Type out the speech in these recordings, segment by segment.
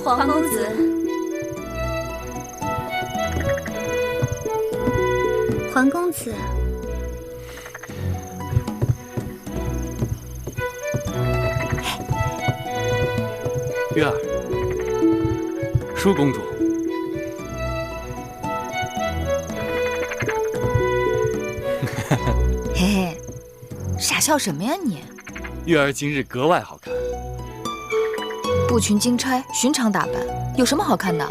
皇公子，皇公子，月儿，舒公主，嘿嘿，傻笑什么呀你？月儿今日格外好看。步裙金钗，寻常打扮，有什么好看的？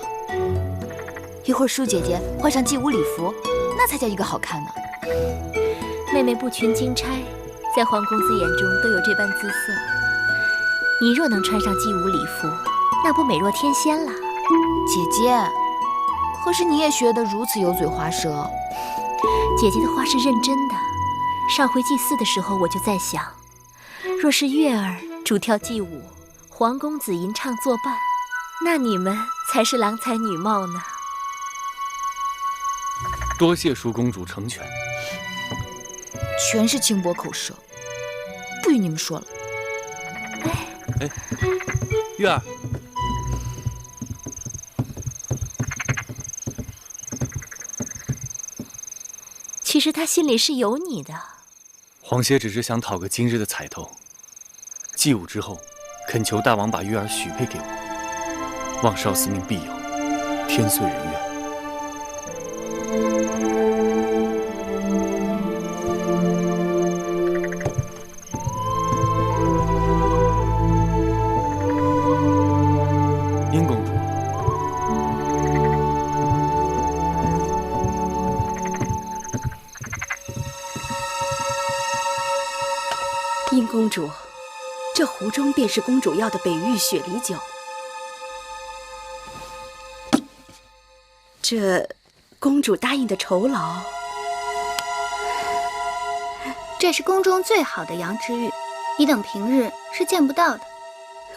一会儿舒姐姐换上祭舞礼服，那才叫一个好看呢。妹妹步裙金钗，在皇公子眼中都有这般姿色。你若能穿上祭舞礼服，那不美若天仙了。姐姐，何时你也学得如此油嘴滑舌？姐姐的话是认真的。上回祭祀的时候，我就在想，若是月儿主跳祭舞，皇公子吟唱作伴，那你们才是郎才女貌呢。多谢舒公主成全。全是轻薄口舌，不与你们说了。哎，月儿，其实他心里是有你的。皇歇只是想讨个今日的彩头，祭舞之后，恳求大王把月儿许配给我，望少司命庇佑，天遂人愿。殷公主，殷公主，这壶中便是公主要的北域雪梨酒。这公主答应的酬劳，这是宫中最好的羊脂玉，你等平日是见不到的。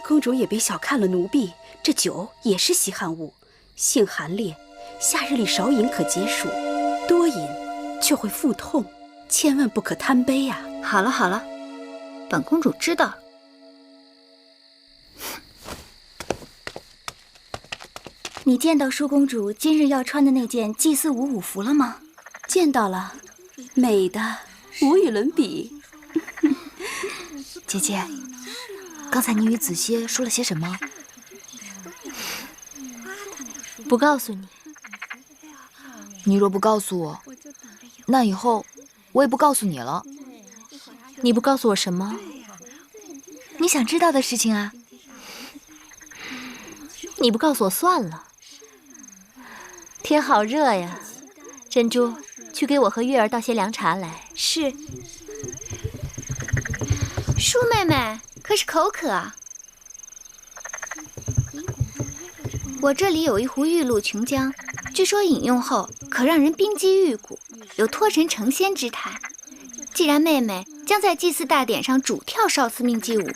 公主也别小看了奴婢，这酒也是稀罕物，性寒烈，夏日里少饮可解暑，多饮就会腹痛，千万不可贪杯啊！好了好了，本公主知道了。你见到舒公主今日要穿的那件祭祀舞舞服了吗？见到了，美的无与伦比。姐姐，刚才你与子歇说了些什么？不告诉你。你若不告诉我，那以后我也不告诉你了。你不告诉我什么？你想知道的事情啊。你不告诉我算了。天好热呀，珍珠，去给我和月儿倒些凉茶来。是。舒妹妹可是口渴啊？我这里有一壶玉露琼浆，据说饮用后可让人冰肌玉骨，有脱神成仙之态。既然妹妹将在祭祀大典上主跳少司命祭舞，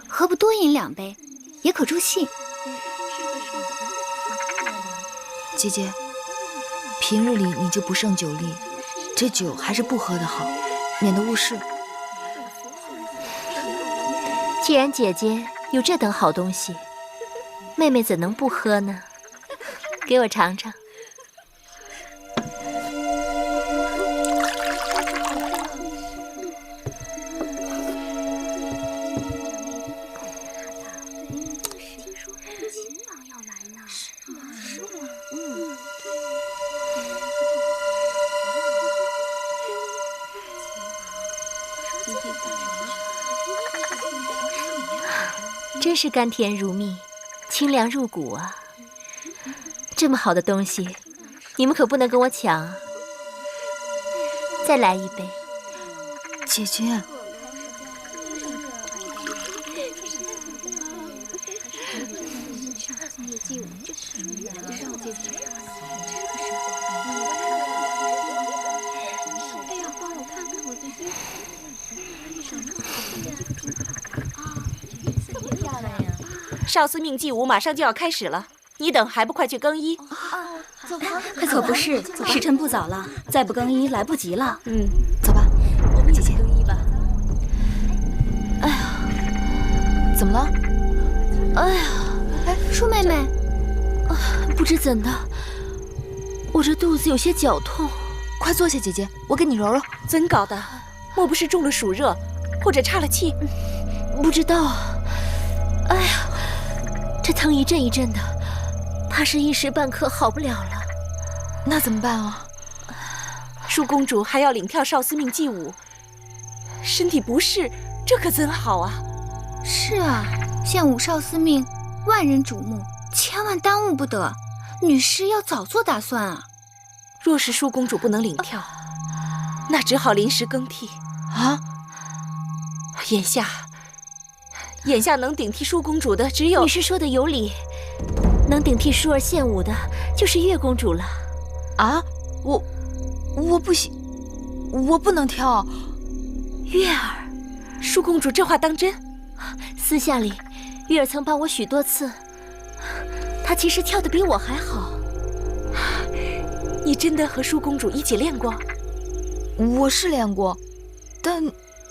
何不多饮2杯，也可助兴。姐姐，平日里你就不胜酒力，这酒还是不喝的好，免得误事。既然姐姐有这等好东西，妹妹怎能不喝呢？给我尝尝。真是甘甜如蜜，清凉入骨啊！这么好的东西，你们可不能跟我抢啊！再来一杯。姐姐，少司命祭舞马上就要开始了，你等还不快去更衣？走吧，快走！不是，时辰不早了，再不更衣来不及了。走吧，姐姐。更衣吧。哎呀，怎么了？哎呀，舒妹妹，不知怎的，我这肚子有些绞痛。快坐下，姐姐，我给你揉揉。怎搞的？莫不是中了暑热，或者岔了气？不知道。哎呀，这疼一阵一阵的，怕是一时半刻好不了了。那怎么办啊？舒公主还要领跳少司命祭舞，身体不适，这可怎好啊？是啊，献武少司命，万人瞩目，千万耽误不得。女师要早做打算啊。若是舒公主不能领跳，那只好临时更替啊。眼下能顶替舒公主的只有……女师说的有理，能顶替舒儿献舞的就是月公主了。啊，我不行，我不能跳。月儿，舒公主这话当真？私下里，月儿曾帮我许多次，她其实跳得比我还好。你真的和舒公主一起练过？我是练过，但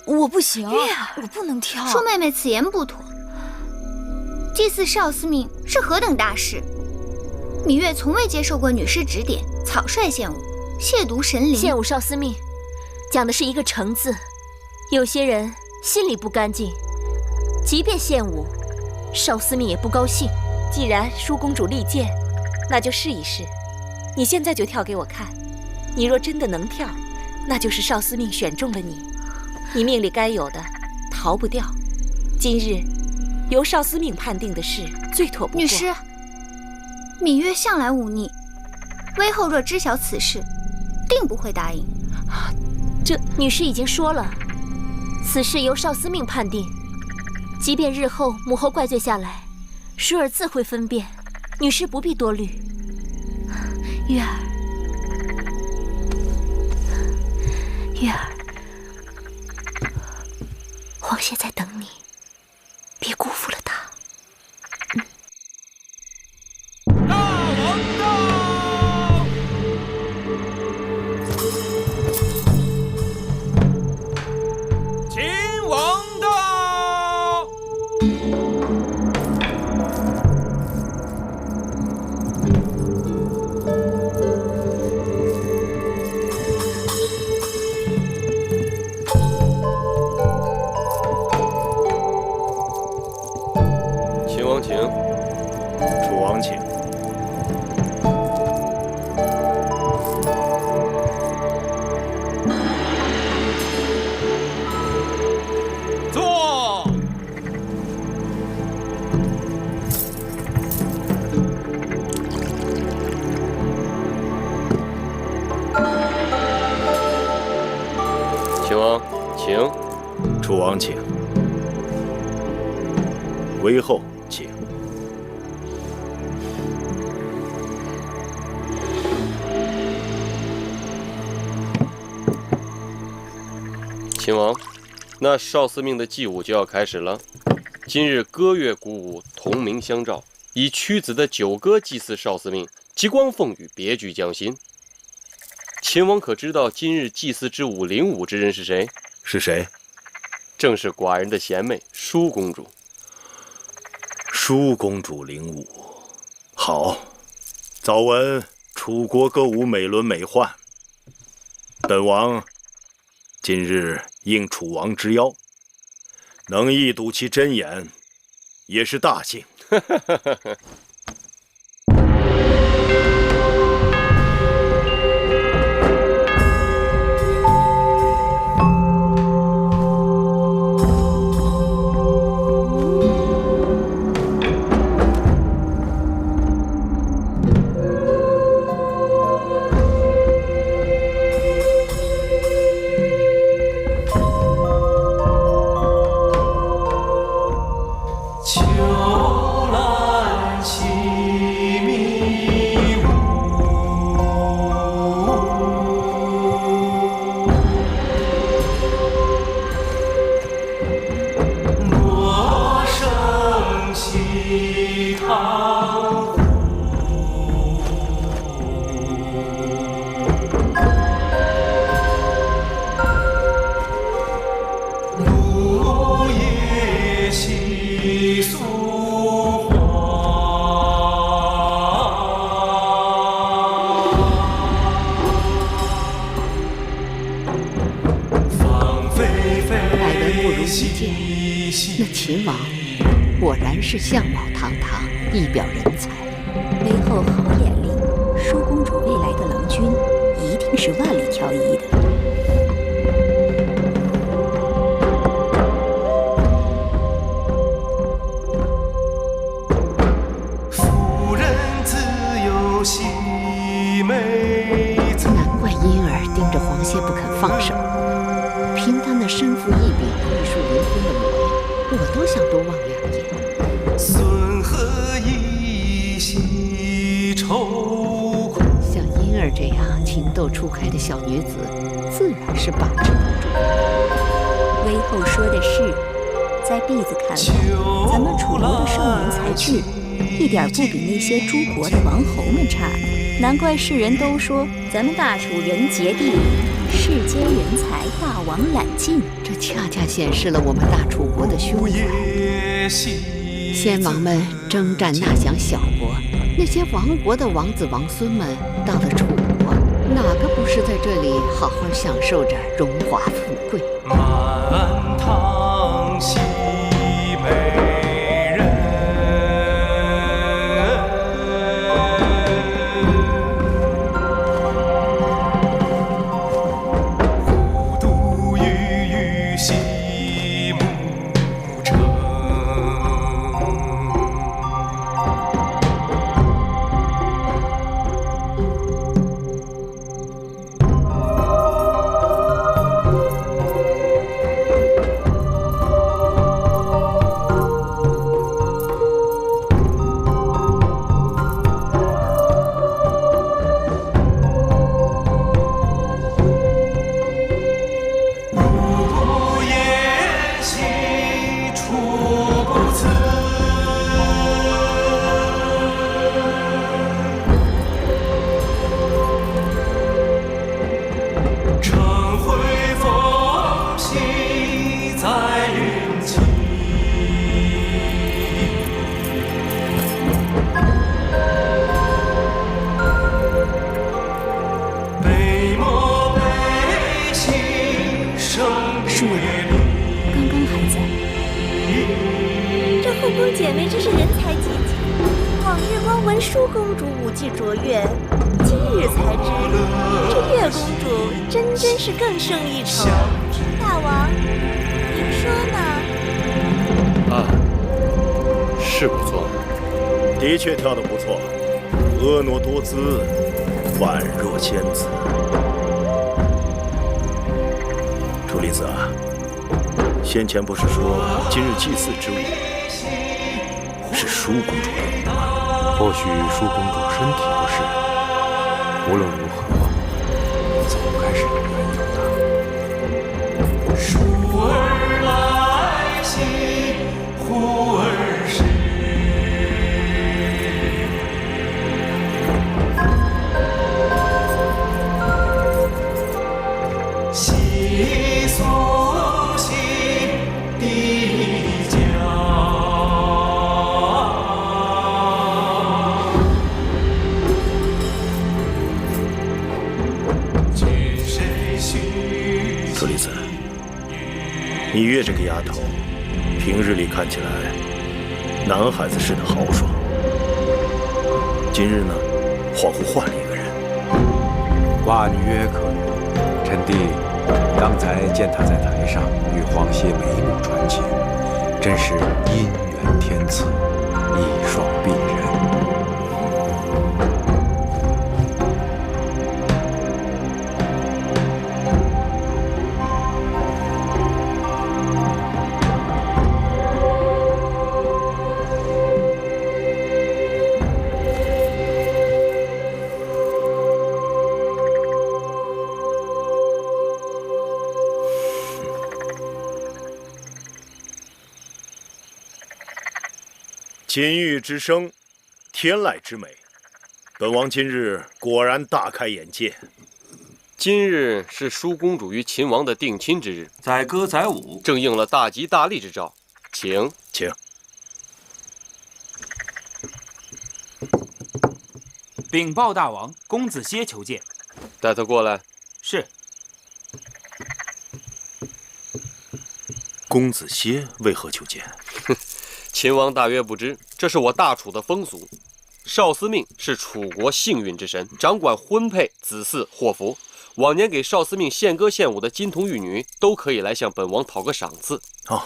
我不行。月儿，我不能跳。舒妹妹此言不妥。祭祀少司命是何等大事，芈月从未接受过女师指点，草率献舞，亵渎神灵。献舞少司命，讲的是一个诚字。有些人心里不干净，即便献舞，少司命也不高兴。既然舒公主力荐，那就试一试。你现在就跳给我看，你若真的能跳，那就是少司命选中了你，你命里该有的逃不掉。今日由少司命判定的事最妥不过。女师，芈月向来忤逆，微后若知晓此事，定不会答应。这女师已经说了，此事由少司命判定，即便日后母后怪罪下来，舒儿自会分辨，女师不必多虑。月儿，月儿，皇爷在等你，别辜负了他。大王到！秦王到！秦王请，楚王请。坐。秦王请，楚王请。微后请。秦王，那少司命的祭舞就要开始了。今日歌乐鼓舞，同鸣相照，以屈子的九歌祭祀少司命，极光凤羽，别具匠心。秦王可知道今日祭祀之舞领舞之人是谁？是谁？正是寡人的贤妹舒公主。舒公主领舞，好。早闻楚国歌舞美轮美奂，本王今日应楚王之邀，能一睹其真颜，也是大幸。秋来秋。见，那秦王果然是相貌堂堂，一表人才。韦后好眼力，舒公主未来的郎君一定是万里挑一的。夫人自有细眉侧。难怪婴儿盯着黄歇不肯放手。凭他那身负异禀、玉树临风的模样，我都想多望两眼。孙何以息愁苦？像婴儿这样情窦初开的小女子，自然是把持不住。韦后说的是，在婢子看来，咱们楚国的少年才俊，一点不比那些诸国的王侯们差呢。难怪世人都说咱们大楚人杰地灵，世间人才大王揽尽。这恰恰显示了我们大楚国的胸怀。先王们征战纳降小国，那些亡国的王子王孙们到了楚国，哪个不是在这里好好享受着荣华富贵？满堂喜美人，虎毒郁郁西牧城。舒儿，刚刚还在。这后宫姐妹真是人才济济。往日光闻舒公主武技卓越，今日才知这月公主真是更胜一筹。大王，您说呢？啊，是不错，的确跳得不错，婀娜多姿，宛若仙子。楚离子啊，先前不是说今日祭祀之物是舒公主的吗？或许舒公主身体不适，无论如何，早该是有缘由的。舒儿来兮，忽而逝。细诉心底交。楚离子，你月这个丫头，平日里看起来男孩子似的豪爽，今日呢，恍惚换了一个人。寡女约可有，臣弟刚才见她在台上与黄歇眉目传情，真是姻缘天赐，一双璧人。金玉之声，天籁之美，本王今日果然大开眼界。今日是舒公主与秦王的定亲之日，载歌载舞，正应了大吉大利之兆。请。禀报大王，公子歇求见。带他过来。是。公子歇为何求见？秦王大约不知，这是我大楚的风俗。少司命是楚国幸运之神，掌管婚配、子嗣、祸福。往年给少司命献歌献舞的金童玉女，都可以来向本王讨个赏赐。哦，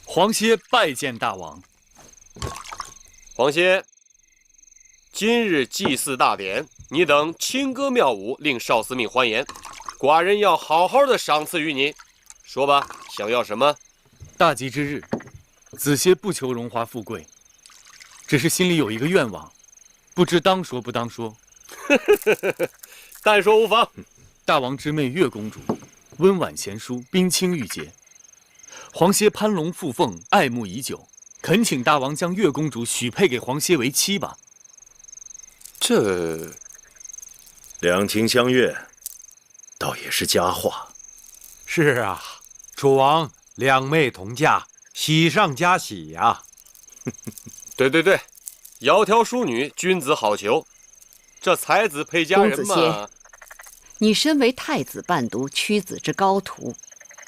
黄歇拜见大王。黄歇，今日祭祀大典，你等轻歌妙舞，令少司命欢颜。寡人要好好的赏赐于你。说吧，想要什么？大吉之日，子歇不求荣华富贵，只是心里有一个愿望，不知当说不当说。但说无妨。大王之妹月公主，温婉贤淑，冰清玉洁。黄歇攀龙附凤，爱慕已久，恳请大王将月公主许配给黄歇为妻吧。这两情相悦，倒也是佳话。是啊，楚王两妹同嫁，喜上加喜呀。对，窈窕淑女，君子好逑。这才子配佳人公子嘛。歇，你身为太子伴读，屈子之高徒，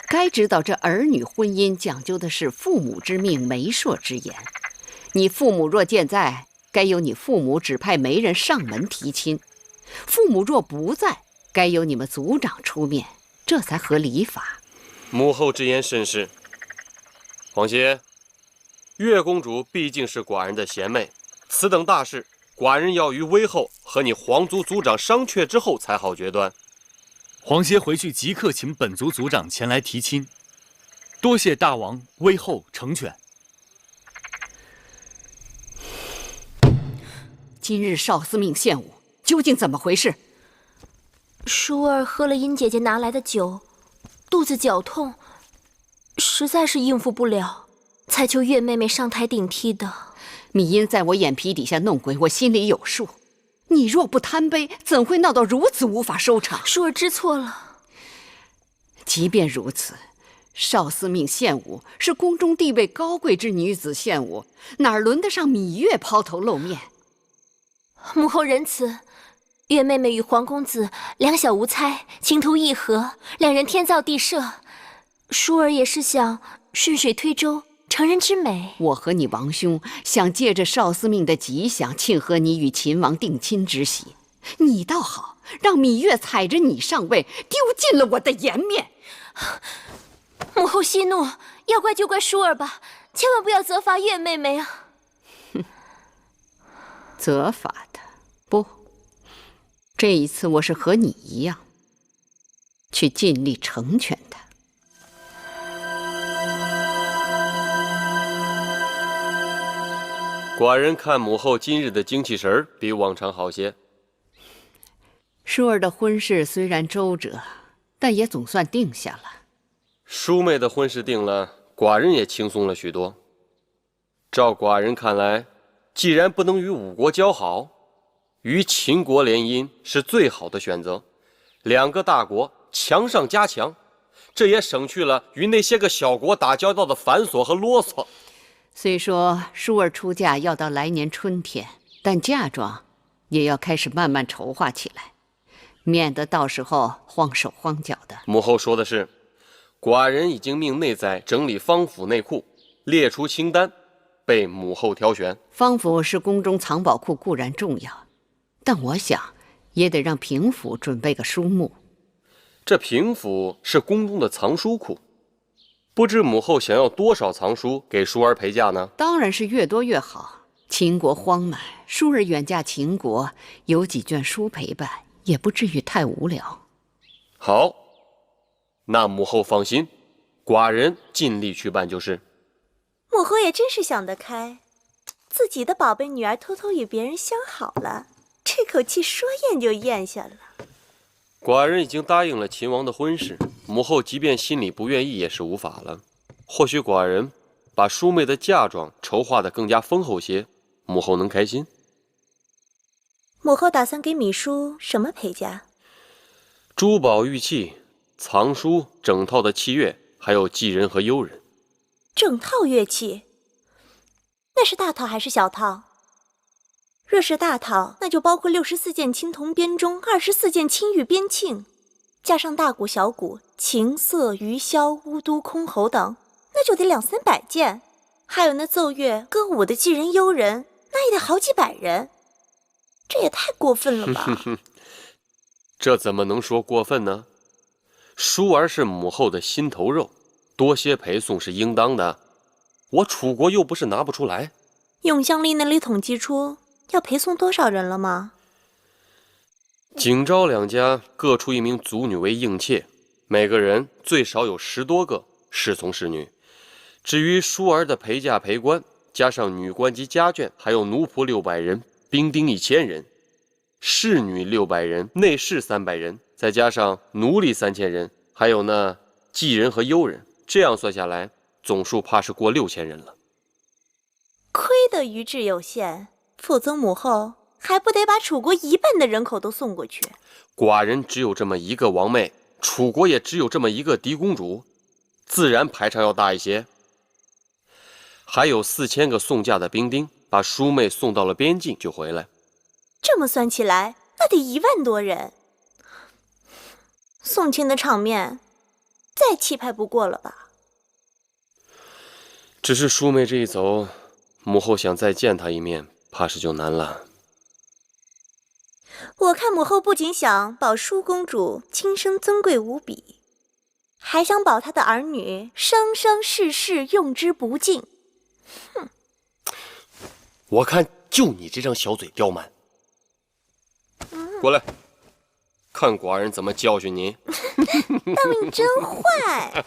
该知道这儿女婚姻讲究的是父母之命、媒妁之言。你父母若健在，该由你父母指派媒人上门提亲；父母若不在，该由你们族长出面，这才合礼法。母后之言甚是。黄歇，月公主毕竟是寡人的贤妹，此等大事，寡人要于微后和你皇族族长商榷之后才好决断。黄歇回去即刻请本族族长前来提亲，多谢大王微后成全。今日少司命献舞，究竟怎么回事？舒儿喝了殷姐姐拿来的酒，肚子绞痛，实在是应付不了，才求月妹妹上台顶替的。米音在我眼皮底下弄鬼，我心里有数。你若不贪杯，怎会闹到如此无法收场？舒儿知错了。即便如此，少司命献舞是宫中地位高贵之女子献舞，哪轮得上芈月抛头露面？母后仁慈，月妹妹与黄公子两小无猜，情投意合，两人天造地设。舒儿也是想顺水推舟，成人之美。我和你王兄想借着少司命的吉祥，庆贺你与秦王定亲之喜。你倒好，让芈月踩着你上位，丢尽了我的颜面。母后息怒，要怪就怪舒儿吧，千万不要责罚月妹妹啊！责罚他？不，这一次我是和你一样，去尽力成全他。寡人看母后今日的精气神儿比往常好些。舒儿的婚事虽然周折，但也总算定下了。舒妹的婚事定了，寡人也轻松了许多。照寡人看来，既然不能与五国交好，与秦国联姻是最好的选择。两个大国强上加强，这也省去了与那些个小国打交道的繁琐和啰嗦。虽说舒儿出嫁要到来年春天，但嫁妆也要开始慢慢筹划起来，免得到时候慌手慌脚的。母后说的是，寡人已经命内在整理方府内库，列出清单，被母后挑选。方府是宫中藏宝库，固然重要，但我想也得让平府准备个书目。这平府是宫中的藏书库，不知母后想要多少藏书给舒儿陪嫁呢？当然是越多越好。秦国荒蛮，舒儿远嫁秦国，有几卷书陪伴，也不至于太无聊。好，那母后放心，寡人尽力去办就是。母后也真是想得开，自己的宝贝女儿偷偷与别人相好了，这口气说咽就咽下了。寡人已经答应了秦王的婚事，母后即便心里不愿意也是无法了。或许寡人把舒妹的嫁妆筹划得更加丰厚些，母后能开心。母后打算给芈姝什么陪嫁？珠宝玉器、藏书、整套的器乐，还有妓人和幽人。整套乐器？那是大套还是小套？若是大套，那就包括64件青铜编钟，24件青玉编磬，加上大鼓、小鼓、琴瑟、鱼箫、巫都、箜篌等，那就得200-300件。还有那奏乐、歌舞的妓人、幽人，那也得好几百人。这也太过分了吧？这怎么能说过分呢？淑儿是母后的心头肉，多些陪送是应当的。我楚国又不是拿不出来。永香丽那里统计出要陪送多少人了吗？景昭两家各出1名族女为应妾，每个人最少有10多个侍从侍女。至于淑儿的陪嫁陪官，加上女官及家眷，还有奴仆600人，兵丁1000人，侍女600人，内侍300人，再加上奴隶3000人，还有那妓人和幽人，这样算下来，总数怕是过6000人了。亏得余志有限，否则母后还不得把楚国1半的人口都送过去？寡人只有这么一个王妹，楚国也只有这么一个嫡公主，自然排场要大一些。还有4000个送嫁的兵丁，把淑妹送到了边境就回来。这么算起来，那得1万多人。送亲的场面，再气派不过了吧？只是淑妹这一走，母后想再见她一面，怕是就难了。我看母后不仅想保淑公主今生尊贵无比，还想保她的儿女生生世世用之不尽。哼！我看就你这张小嘴刁蛮。过来，看寡人怎么教训你。大卫，你真坏！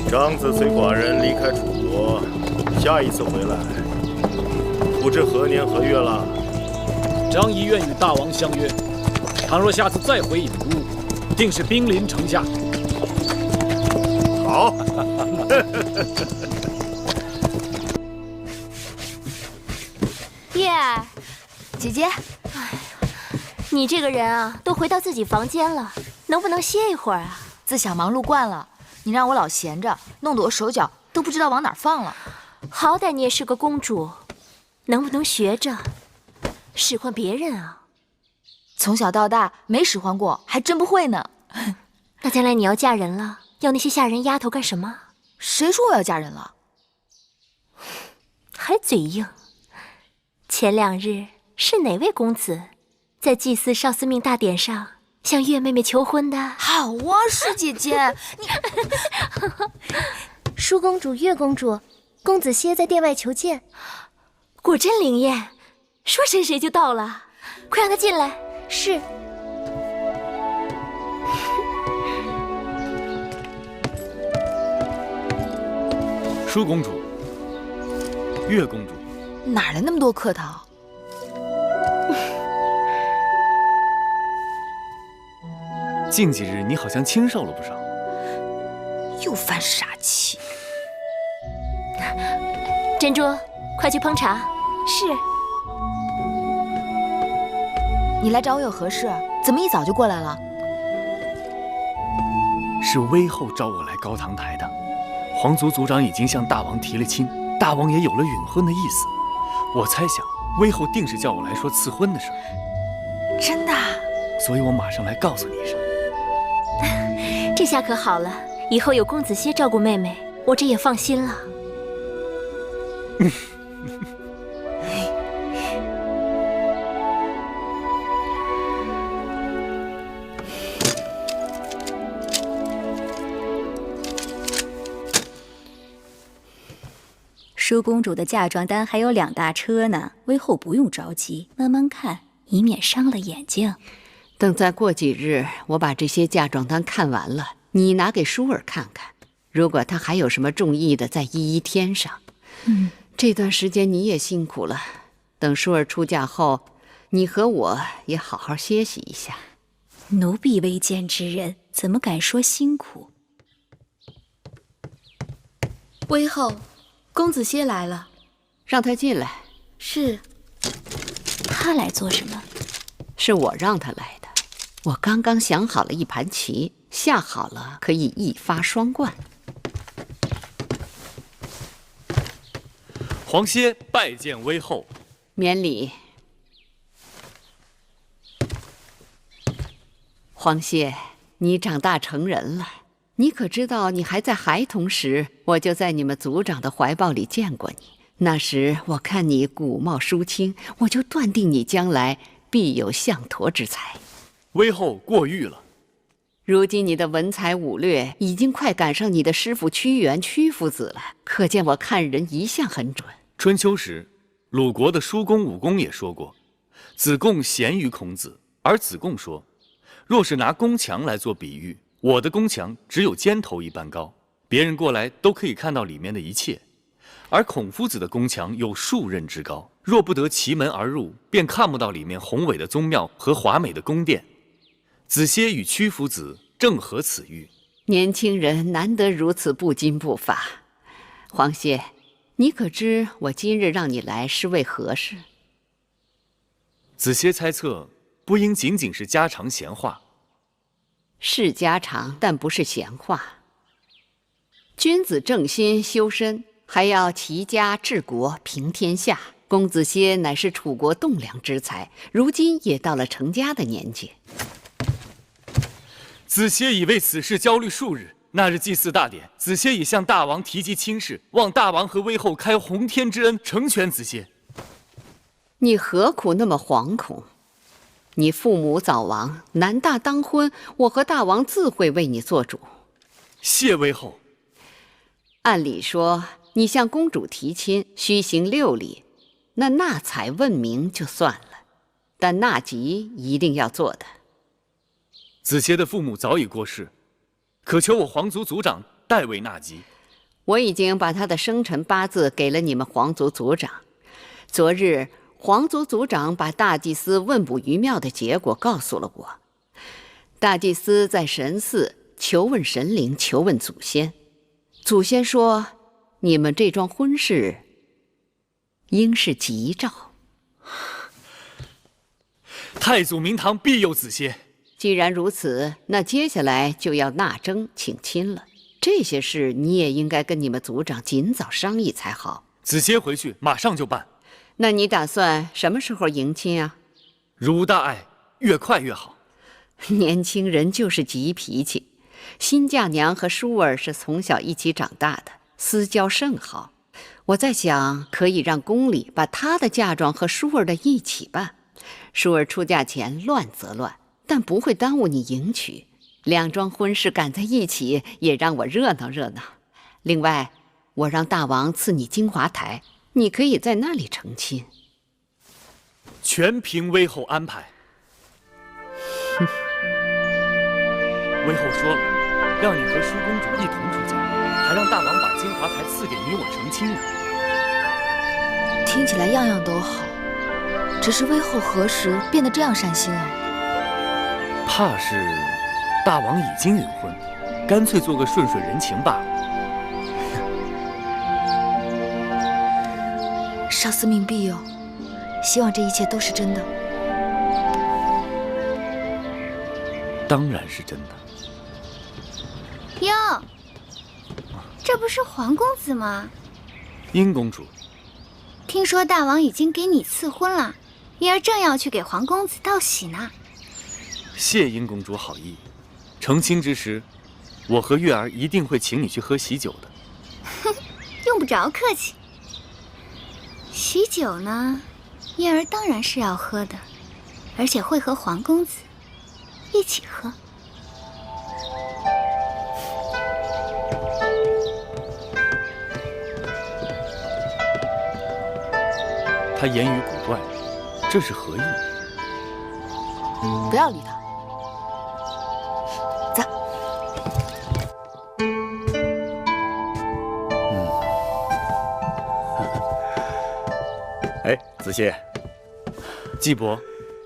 张子随寡人离开楚国，下一次回来，不知何年何月了。张仪愿与大王相约，倘若下次再回郢都，定是兵临城下。好。叶儿，姐姐，哎，你这个人啊，都回到自己房间了，能不能歇一会儿啊？自小忙碌惯了，你让我老闲着，弄得我手脚都不知道往哪儿放了。好歹你也是个公主，能不能学着使唤别人啊？从小到大没使唤过，还真不会呢。那将来你要嫁人了，要那些下人丫头干什么？谁说我要嫁人了？还嘴硬。前2日是哪位公子在祭祀少司命大典上向月妹妹求婚的？好啊，师姐姐，你淑公主、月公主，公子歇在殿外求见。果真灵验，说谁谁就到了，快让他进来。是。淑公主、月公主，哪来那么多客套？近几日你好像清瘦了不少，又犯傻气。珍珠，快去烹茶。是。你来找我有何事？怎么一早就过来了？是威后召我来高堂台的。皇族族长已经向大王提了亲，大王也有了允婚的意思。我猜想威后定是叫我来说赐婚的事。真的？所以我马上来告诉你一声。这下可好了，以后有公子歇照顾妹妹，我这也放心了。淑公主的嫁妆单还有2大车呢，微后不用着急，慢慢看，以免伤了眼睛。等再过几日，我把这些嫁妆单看完了，你拿给淑儿看看，如果她还有什么中意的，再一一添上。这段时间你也辛苦了，等淑儿出嫁后，你和我也好好歇息一下。奴婢未见之人，怎么敢说辛苦？微后，公子歇来了，让他进来。是。他来做什么？是我让他来的。我刚刚想好了一盘棋，下好了可以一发双冠。皇歇拜见威后。免礼。皇歇，你长大成人了，你可知道，你还在孩童时，我就在你们族长的怀抱里见过你。那时我看你古貌淑清，我就断定你将来必有相陀之才。威后过誉了。如今你的文才武略已经快赶上你的师父屈原屈夫子了，可见我看人一向很准。春秋时，鲁国的叔公武公也说过：“子贡贤于孔子。”而子贡说：“若是拿宫墙来做比喻，我的宫墙只有尖头一般高，别人过来都可以看到里面的一切；而孔夫子的宫墙有数仞之高，若不得其门而入，便看不到里面宏伟的宗庙和华美的宫殿。子歇与屈夫子正合此喻。”年轻人难得如此不矜不发。皇歇，你可知我今日让你来是为何事？子歇猜测，不应仅仅是家常闲话。是家常，但不是闲话。君子正心修身，还要齐家治国平天下。公子歇乃是楚国栋梁之才，如今也到了成家的年纪。子歇已为此事焦虑数日。那日祭祀大典，子歇已向大王提及亲事，望大王和威后开洪天之恩，成全子歇。你何苦那么惶恐？你父母早亡，男大当婚，我和大王自会为你做主。谢威后。按理说，你向公主提亲，须行6礼，那纳采问名就算了，但纳吉一定要做的。子歇的父母早已过世，可求我皇族族长代为纳吉。我已经把他的生辰八字给了你们皇族族长。昨日皇族族长把大祭司问卜于庙的结果告诉了我。大祭司在神寺求问神灵，求问祖先。祖先说，你们这桩婚事应是吉兆。太祖明堂必有子歇。既然如此，那接下来就要纳征请亲了。这些事你也应该跟你们族长尽早商议才好。子歇回去马上就办。那你打算什么时候迎亲啊？如无大碍，越快越好。年轻人就是急脾气。新嫁娘和舒儿是从小一起长大的，私交甚好。我在想，可以让宫里把她的嫁妆和舒儿的一起办。舒儿出嫁前乱则乱，但不会耽误你迎娶。2桩婚事赶在一起，也让我热闹热闹。另外，我让大王赐你金华台，你可以在那里成亲。全凭威后安排。威后说了，让你和舒公主一同出嫁，还让大王把金华台赐给你我成亲呢。听起来样样都好，只是威后何时变得这样善心了？怕是大王已经允婚，干脆做个顺水人情罢了。少司命庇佑，希望这一切都是真的。当然是真的。哟，这不是皇公子吗？殷公主，听说大王已经给你赐婚了，燕儿正要去给皇公子道喜呢。谢殷公主好意，成亲之时，我和月儿一定会请你去喝喜酒的。哼，用不着客气。喜酒呢，燕儿当然是要喝的，而且会和皇公子一起喝。他言语古怪，这是何意？不要理他。走。哎，子歇，季伯，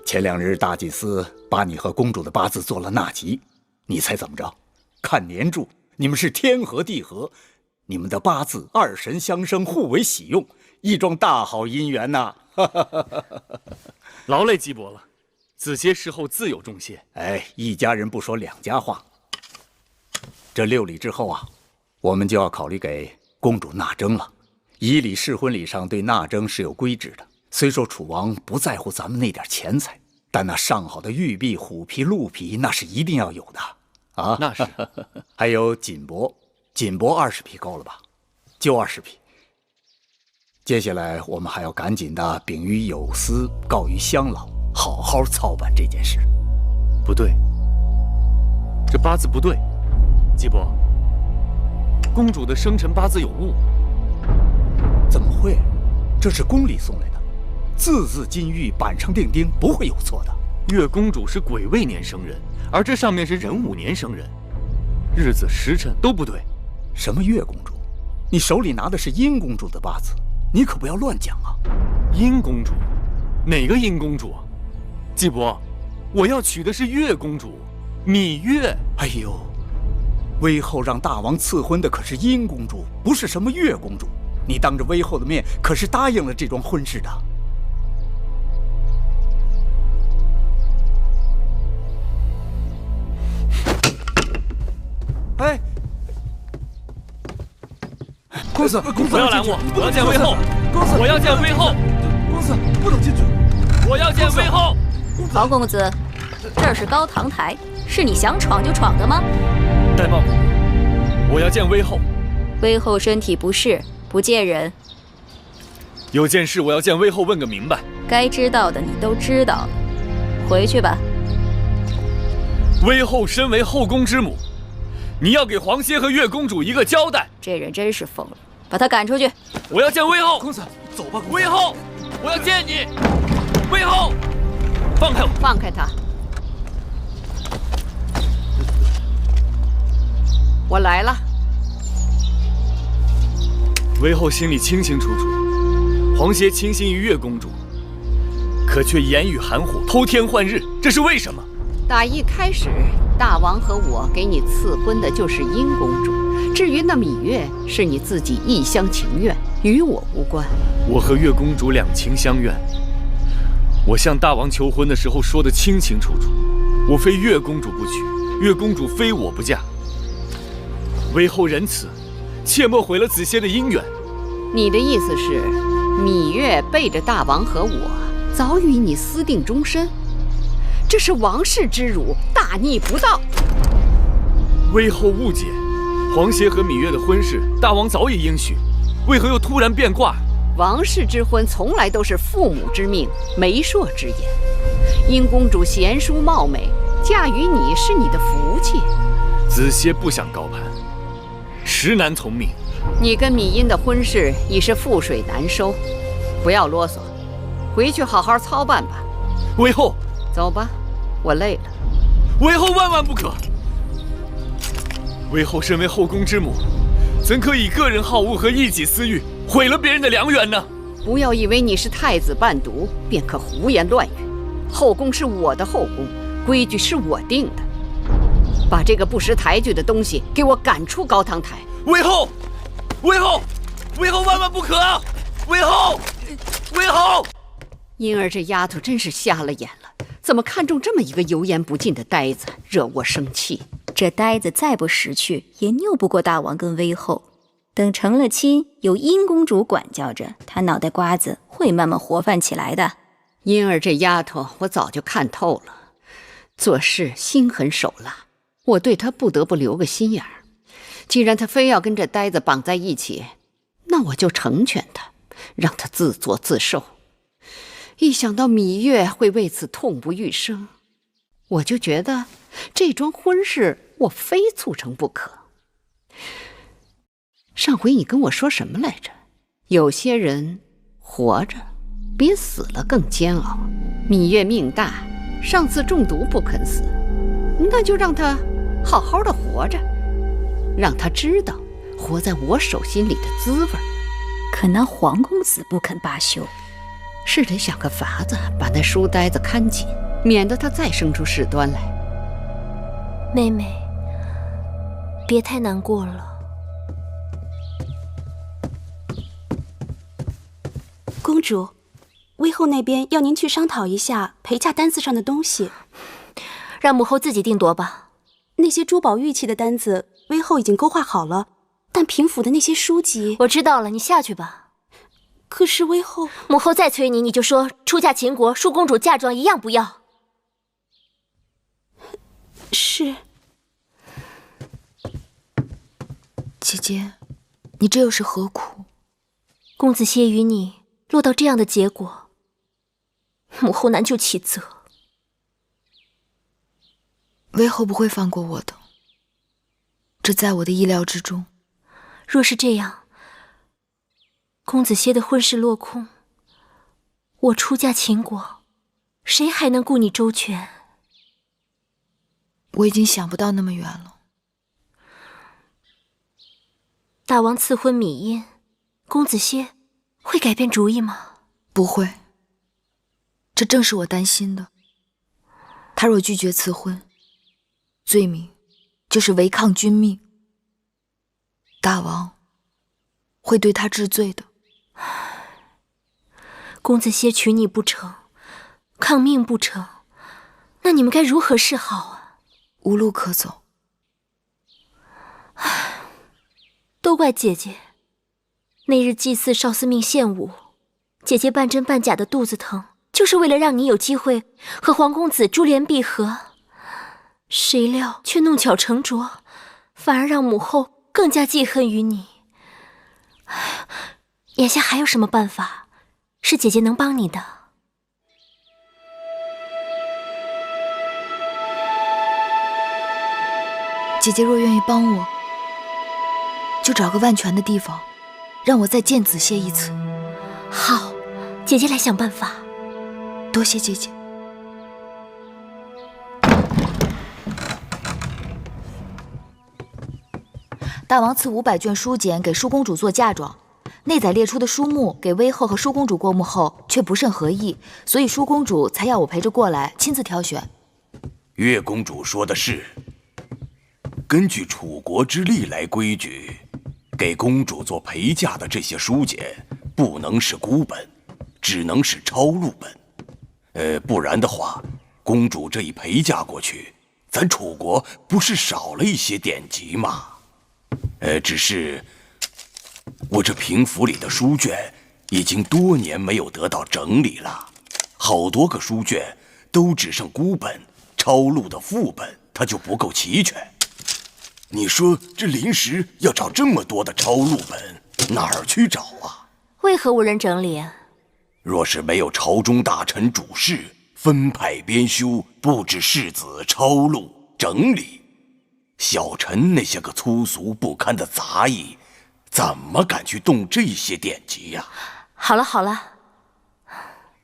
前2日大祭司把你和公主的八字做了纳吉，你猜怎么着？看年柱，你们是天合地合，你们的八字2神相生，互为喜用，一桩大好姻缘呐！劳累季伯了，子歇事后自有重谢。哎，一家人不说2家话。这6礼之后啊，我们就要考虑给公主纳征了。仪礼试婚礼上对纳征是有规制的。虽说楚王不在乎咱们那点钱财，但那上好的玉璧、虎皮、鹿皮那是一定要有的啊！那是。还有锦帛，锦帛20匹够了吧？就20匹。接下来我们还要赶紧的禀于有司，告于乡老，好好操办这件事。不对，这八字不对，季伯，公主的生辰八字有误。怎么会？这是宫里送来的，字字金玉，板上钉钉，不会有错的。月公主是癸未年生人，而这上面是壬午年生人，日子时辰都不对。什么月公主？你手里拿的是殷公主的八字，你可不要乱讲啊！殷公主？哪个殷公主？季伯，我要娶的是月公主，芈月。哎呦，威后让大王赐婚的可是殷公主，不是什么月公主。你当着威后的面可是答应了这桩婚事的。哎，公子，不要拦我！我要见威后！我要见威后！公子，不能进去！我要见威后！曹公子，这是高堂台，是你想闯就闯的吗？玳瑁公主，我要见威后。威后身体不适，不见人。有件事我要见威后问个明白。该知道的你都知道了，回去吧。威后身为后宫之母，你要给皇歇和月公主一个交代。这人真是疯了，把他赶出去。我要见威后。公子，走吧。威后，我要见你。威后，放开我！放开他！我来了。威后心里清清楚楚，皇歇倾心于月公主，可却言语含糊，偷天换日，这是为什么？打一开始，大王和我给你赐婚的就是殷公主，至于那芈月，是你自己一厢情愿，与我无关。我和月公主两情相悦，我向大王求婚的时候说得清清楚楚，我非月公主不娶，月公主非我不嫁。威后仁慈，切莫毁了子歇的姻缘。你的意思是，芈月背着大王和我，早与你私定终身？这是王室之辱，大逆不道。威后误解，皇歇和芈月的婚事，大王早已应许，为何又突然变卦？王室之婚从来都是父母之命，媒妁之言。殷公主贤淑貌美，嫁与你是你的福气。子歇不想高攀，实难从命。你跟芈茵的婚事已是覆水难收，不要啰嗦，回去好好操办吧。威后，走吧，我累了。威后万万不可！威后身为后宫之母，怎可以个人好恶和一己私欲毁了别人的良缘呢？不要以为你是太子伴读，便可胡言乱语。后宫是我的后宫，规矩是我定的。把这个不识抬举的东西给我赶出高堂台！威后，威后，威后万万不可！威后，威后！茵儿这丫头真是瞎了眼了，怎么看中这么一个油盐不进的呆子，惹我生气。这呆子再不识趣，也拗不过大王跟威后。等成了亲，有殷公主管教着，他脑袋瓜子会慢慢活泛起来的。茵儿这丫头，我早就看透了，做事心狠手辣，我对她不得不留个心眼儿。既然她非要跟这呆子绑在一起，那我就成全她，让她自作自受。一想到芈月会为此痛不欲生，我就觉得这桩婚事我非促成不可。上回你跟我说什么来着？有些人活着比死了更煎熬。芈月命大，上次中毒不肯死，那就让她好好的活着，让她知道活在我手心里的滋味。可那黄公子不肯罢休，是得想个法子把那书呆子看紧，免得他再生出事端来。妹妹，别太难过了。公主，威后那边要您去商讨一下陪嫁单子上的东西，让母后自己定夺吧。那些珠宝玉器的单子，威后已经勾画好了，但平府的那些书籍，我知道了，你下去吧。可是微后，母后再催你，你就说出嫁秦国，恕公主嫁妆一样不要。是。姐姐，你这又是何苦？公子歇与你落到这样的结果，母后难就其责。微后不会放过我的，这在我的意料之中。若是这样，公子歇的婚事落空，我出嫁秦国，谁还能顾你周全？我已经想不到那么远了。大王赐婚芈嫣，公子歇会改变主意吗？不会，这正是我担心的。他若拒绝赐婚，罪名就是违抗君命，大王会对他治罪的。公子歇娶你不成，抗命不成，那你们该如何是好啊？无路可走。都怪姐姐，那日祭祀少司命献舞，姐姐半真半假的肚子疼，就是为了让你有机会和皇公子珠联璧合，谁料却弄巧成拙，反而让母后更加记恨于你。眼下还有什么办法是姐姐能帮你的？姐姐若愿意帮我，就找个万全的地方，让我再见子歇一次。好，姐姐来想办法。多谢姐姐。大王赐500卷书简给舒公主做嫁妆，内载列出的书目给微后和舒公主过目后，却不甚合意，所以舒公主才要我陪着过来，亲自挑选。岳公主说的是，根据楚国之历来规矩，给公主做陪嫁的这些书简不能是孤本，只能是抄录本。不然的话，公主这一陪嫁过去，咱楚国不是少了一些典籍吗？只是我这平府里的书卷已经多年没有得到整理了，好多个书卷都只剩孤本，抄录的副本它就不够齐全。你说这临时要找这么多的抄录本，哪儿去找啊？为何无人整理啊？若是没有朝中大臣主事分派编修，布置世子抄录整理，小臣那些个粗俗不堪的杂役，怎么敢去动这些典籍呀？好了好了，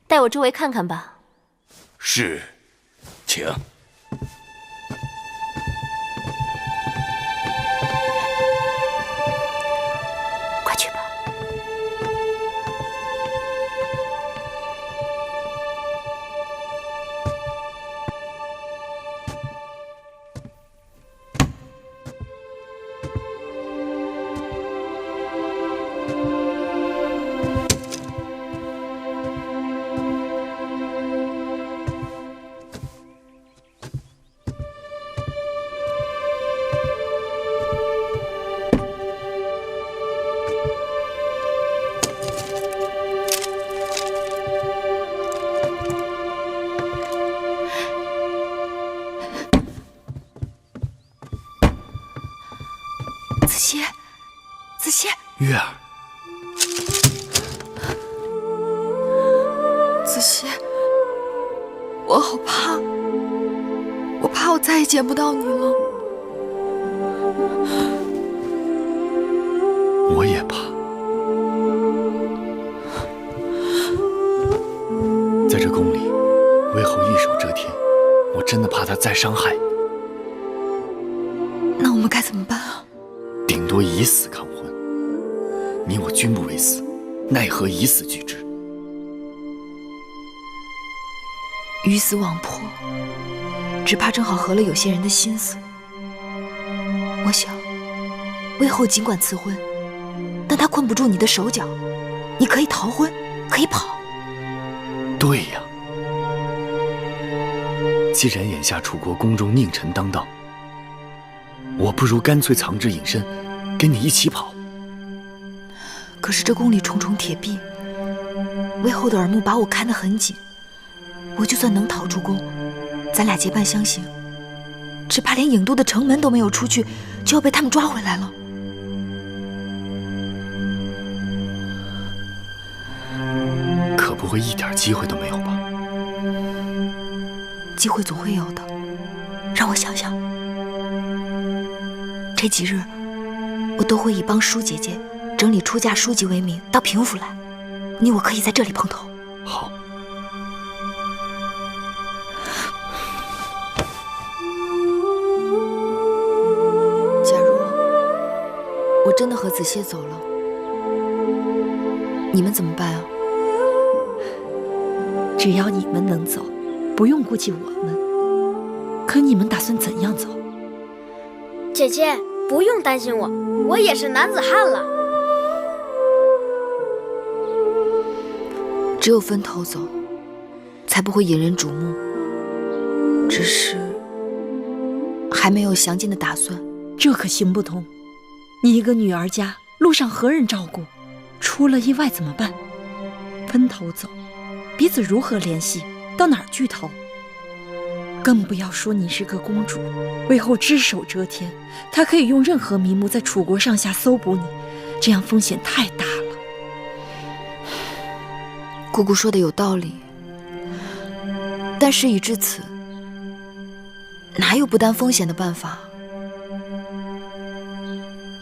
带我周围看看吧。是，请。快去吧。子歇，月儿，子歇，我好怕，我怕我再也见不到你了。我也怕。在这宫里，微后一手遮天，我真的怕她再伤害你。那我们该怎么办啊？顶多以死抗婚。你我均不为死，奈何以死拒之？鱼死网破，只怕正好合了有些人的心思。我想，微后尽管赐婚，但她困不住你的手脚。你可以逃婚，可以跑。对呀，既然眼下楚国宫中佞臣当道，我不如干脆藏之隐身，跟你一起跑。可是这宫里重重铁壁，魏后的耳目把我看得很紧，我就算能逃出宫，咱俩结伴相行，只怕连郢都的城门都没有出去，就要被他们抓回来了。可不会一点机会都没有吧？机会总会有的，让我想想。这几日，我都会以帮舒姐姐整理出嫁书籍为名到平府来，你我可以在这里碰头。好。假如我真的和子歇走了，你们怎么办啊？只要你们能走，不用顾及我们。可你们打算怎样走？姐姐，不用担心我，我也是男子汉了。只有分头走，才不会引人瞩目。只是还没有详尽的打算。这可行不通。你一个女儿家，路上何人照顾？出了意外怎么办？分头走，彼此如何联系？到哪儿去投？更不要说你是个公主，魏后只手遮天，她可以用任何名目在楚国上下搜捕你，这样风险太大了。姑姑说的有道理，但事已至此，哪有不担风险的办法？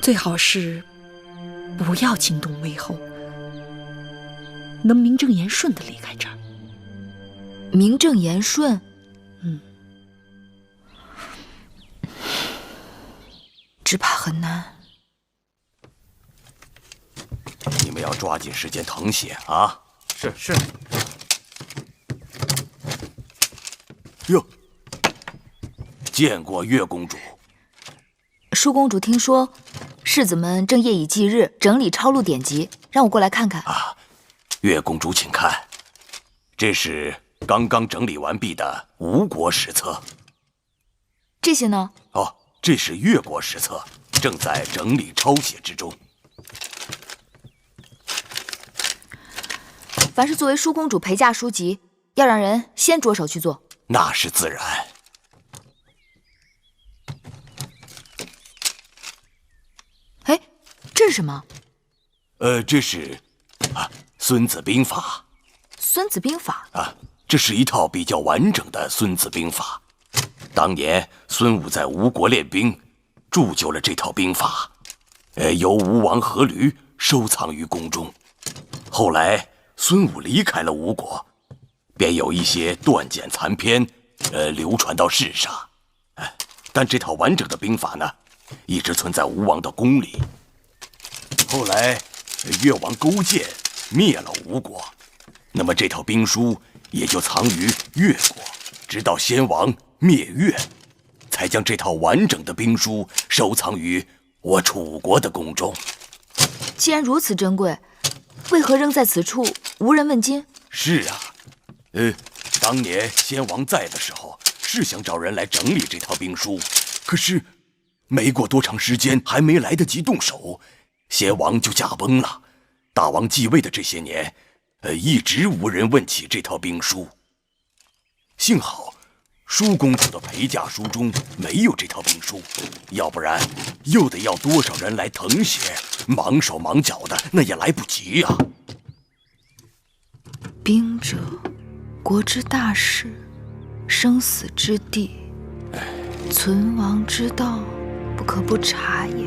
最好是不要惊动魏后，能名正言顺地离开这儿。名正言顺？只怕很难。你们要抓紧时间誊写啊！是。哟，见过月公主。舒公主听说世子们正夜以继日整理抄录典籍，让我过来看看。啊，月公主请看，这是刚刚整理完毕的吴国史册。这些呢？哦，这是越国史册，正在整理抄写之中。凡是作为舒公主陪嫁书籍，要让人先着手去做。那是自然。哎，这是什么？这是《孙子兵法》。孙子兵法啊，这是一套比较完整的《孙子兵法》。当年孙武在吴国练兵，铸就了这套兵法，由吴王阖闾收藏于宫中。后来孙武离开了吴国，便有一些断简残篇，流传到世上。但这套完整的兵法呢，一直存在吴王的宫里。后来越王勾践灭了吴国，那么这套兵书也就藏于越国，直到先王灭越，才将这套完整的兵书收藏于我楚国的宫中。既然如此珍贵，为何扔在此处无人问津？是啊，当年先王在的时候，是想找人来整理这套兵书，可是没过多长时间，还没来得及动手，先王就驾崩了。大王继位的这些年，一直无人问起这套兵书。幸好舒公主的陪嫁书中没有这套兵书，要不然又得要多少人来誊写，忙手忙脚的，那也来不及呀。兵者，国之大事，生死之地，存亡之道，不可不察也。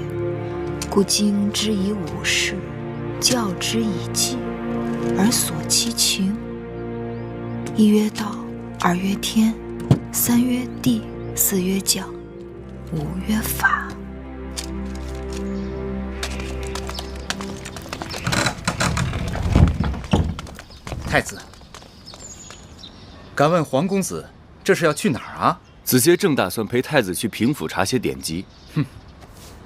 故经之以武士，教之以纪，而索其情。一曰道，二曰天，三曰地，四曰教，五曰法。太子，敢问黄公子，这是要去哪儿啊？子杰正打算陪太子去平府查些典籍。哼，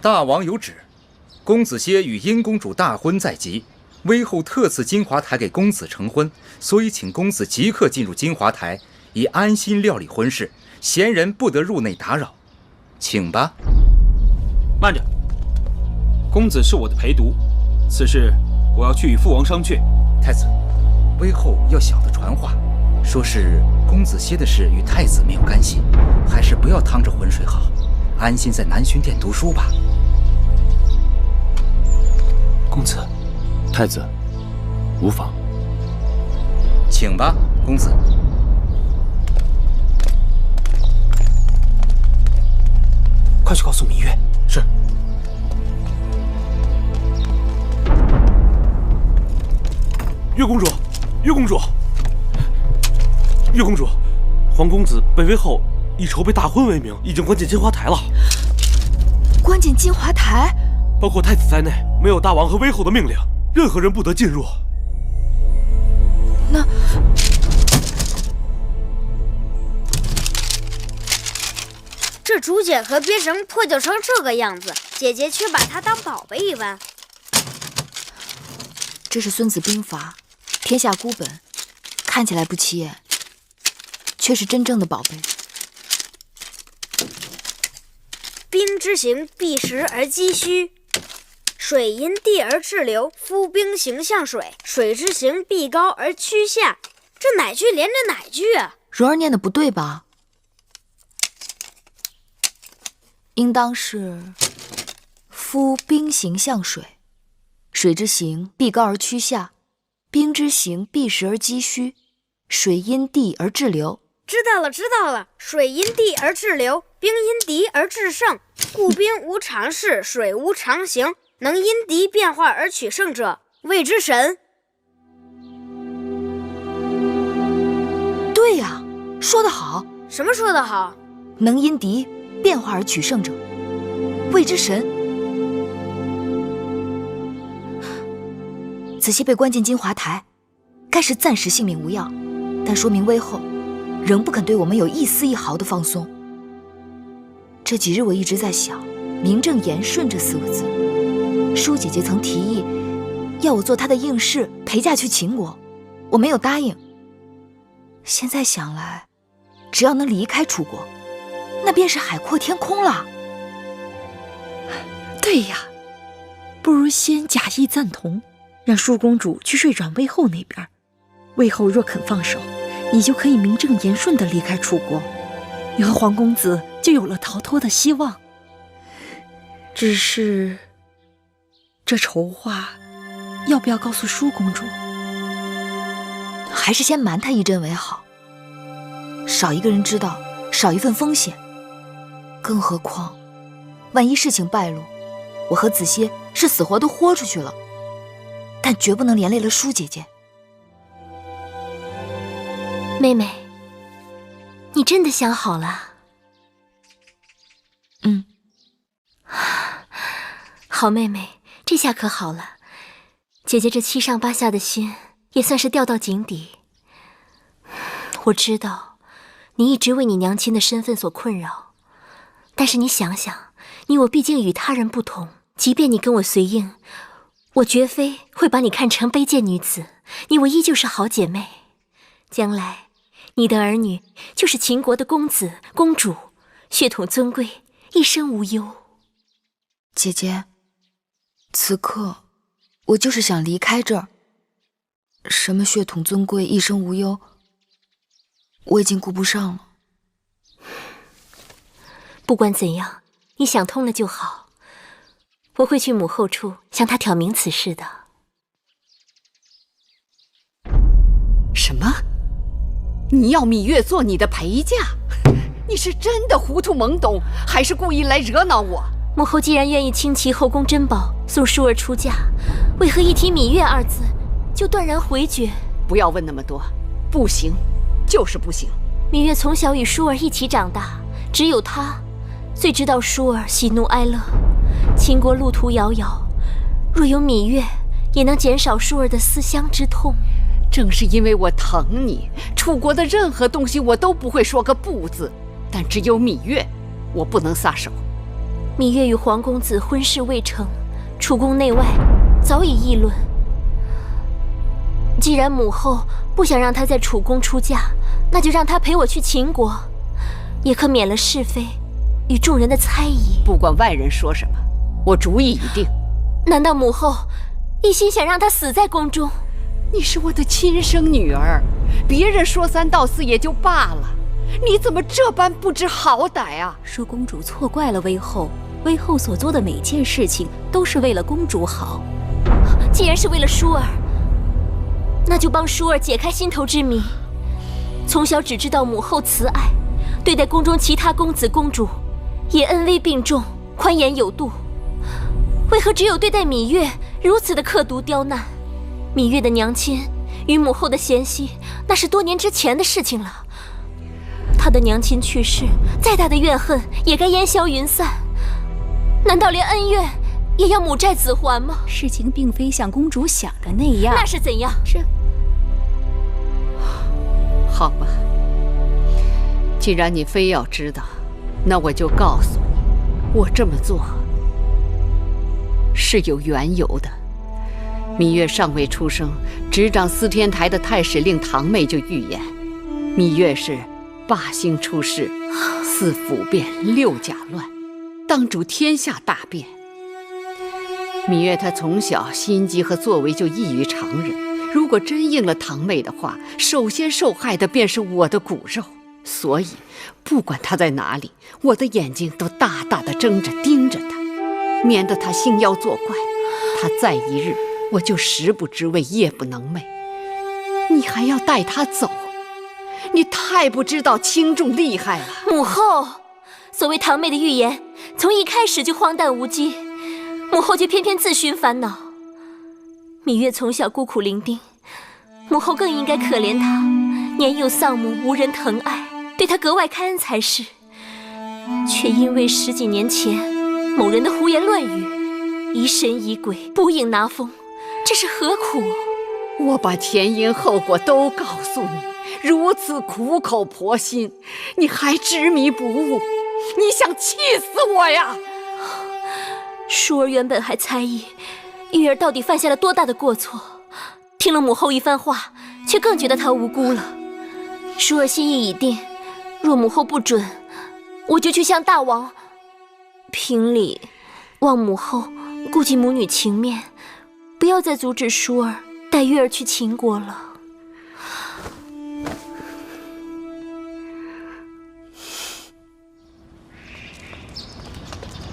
大王有旨，公子歇与殷公主大婚在即，威后特赐金华台给公子成婚，所以请公子即刻进入金华台，以安心料理婚事，闲人不得入内打扰。请吧。慢着，公子是我的陪读，此事我要去与父王商榷。太子，威后要小的传话，说是公子歇的事与太子没有干系，还是不要趟着浑水好，安心在南巡殿读书吧。公子，太子，无妨。请吧，公子。快去告诉芈月。是。月公主，月公主，月公主，皇公子被威后以筹备大婚为名，已经关进金华台了。关进金华台？包括太子在内，没有大王和威后的命令，任何人不得进入。那这竹简和编绳破旧成这个样子，姐姐却把它当宝贝一般。这是《孙子兵法》，天下孤本，看起来不起眼，却是真正的宝贝。兵之行，避实而击虚。水因地而滞留，夫兵行向水。水之行，必高而趋下。这哪句连着哪句啊？蓉儿念的不对吧？应当是夫兵行向水，水之行，必高而趋下。兵之行，避实而击虚。水因地而滞留。知道了，知道了。水因地而滞留，兵因敌而制胜。故兵无常势，水无常形，能因敌变化而取胜者，谓之神。对呀，说得好。什么说得好？能因敌变化而取胜者，谓之神。子歇被关进金华台，该是暂时性命无恙，但说明威后仍不肯对我们有一丝一毫的放松。这几日我一直在想名正言顺这4个字。舒姐姐曾提议要我做她的应试，陪嫁去秦国，我没有答应。现在想来，只要能离开楚国，那便是海阔天空了。对呀，不如先假意赞同，让舒公主去睡转魏后那边。魏后若肯放手，你就可以名正言顺地离开楚国，你和皇公子就有了逃脱的希望。只是这筹划要不要告诉舒公主？还是先瞒她一阵为好，少一个人知道，少一份风险。更何况万一事情败露，我和子歇是死活都豁出去了，但绝不能连累了舒姐姐。妹妹，你真的想好了？好妹妹，这下可好了，姐姐这7上8下的心也算是掉到井底。我知道你一直为你娘亲的身份所困扰，但是你想想，你我毕竟与他人不同，即便你跟我随应，我绝非会把你看成卑贱女子，你我依旧是好姐妹。将来你的儿女就是秦国的公子公主，血统尊贵，一生无忧。姐姐，此刻我就是想离开这儿。什么血统尊贵，一生无忧，我已经顾不上了。不管怎样，你想通了就好。我会去母后处向她挑明此事的。什么？你要芈月做你的陪嫁？你是真的糊涂懵懂，还是故意来惹恼我？母后既然愿意倾其后宫珍宝送舒儿出嫁，为何一提芈月2字就断然回绝？不要问那么多，不行，就是不行。芈月从小与舒儿一起长大，只有她最知道舒儿喜怒哀乐。秦国路途遥遥，若有芈月，也能减少舒儿的思乡之痛。正是因为我疼你，楚国的任何东西我都不会说个不字，但只有芈月，我不能撒手。芈月与皇公子婚事未成，楚宫内外早已议论。既然母后不想让她在楚宫出嫁，那就让她陪我去秦国，也可免了是非与众人的猜疑。不管外人说什么，我主意已定。难道母后一心想让她死在宫中？你是我的亲生女儿，别人说三道四也就罢了，你怎么这般不知好歹啊？说公主错怪了微后，微后所做的每件事情都是为了公主好。既然是为了舒儿，那就帮舒儿解开心头之谜。从小只知道母后慈爱，对待宫中其他公子公主也恩威并重，宽严有度。为何只有对待芈月如此的刻毒刁难？芈月的娘亲与母后的嫌隙，那是多年之前的事情了。她的娘亲去世，再大的怨恨也该烟消云散。难道连恩怨也要母债子还吗？事情并非像公主想的那样。那是怎样？好吧，既然你非要知道，那我就告诉你，我这么做是有缘由的。芈月尚未出生，执掌司天台的太史令堂妹就预言，芈月是8星出世，4府变，6甲乱，当主天下大变。芈月她从小心机和作为就异于常人，如果真应了堂妹的话，首先受害的便是我的骨肉。所以不管她在哪里，我的眼睛都大大的睁着盯着她，免得她兴妖作怪。她再一日，我就食不知味，夜不能寐。你还要带她走？你太不知道轻重厉害了。母后，所谓堂妹的预言，从一开始就荒诞无稽，母后却偏偏自寻烦恼。芈月从小孤苦伶仃，母后更应该可怜她，年幼丧母，无人疼爱，对她格外开恩才是。却因为10几年前某人的胡言乱语，疑神疑鬼，捕影拿风，这是何苦？我把前因后果都告诉你，如此苦口婆心，你还执迷不悟，你想气死我呀！淑儿原本还猜疑玉儿到底犯下了多大的过错，听了母后一番话，却更觉得她无辜了。淑儿心意已定，若母后不准，我就去向大王评理，望母后顾及母女情面，不要再阻止淑儿带玉儿去秦国了。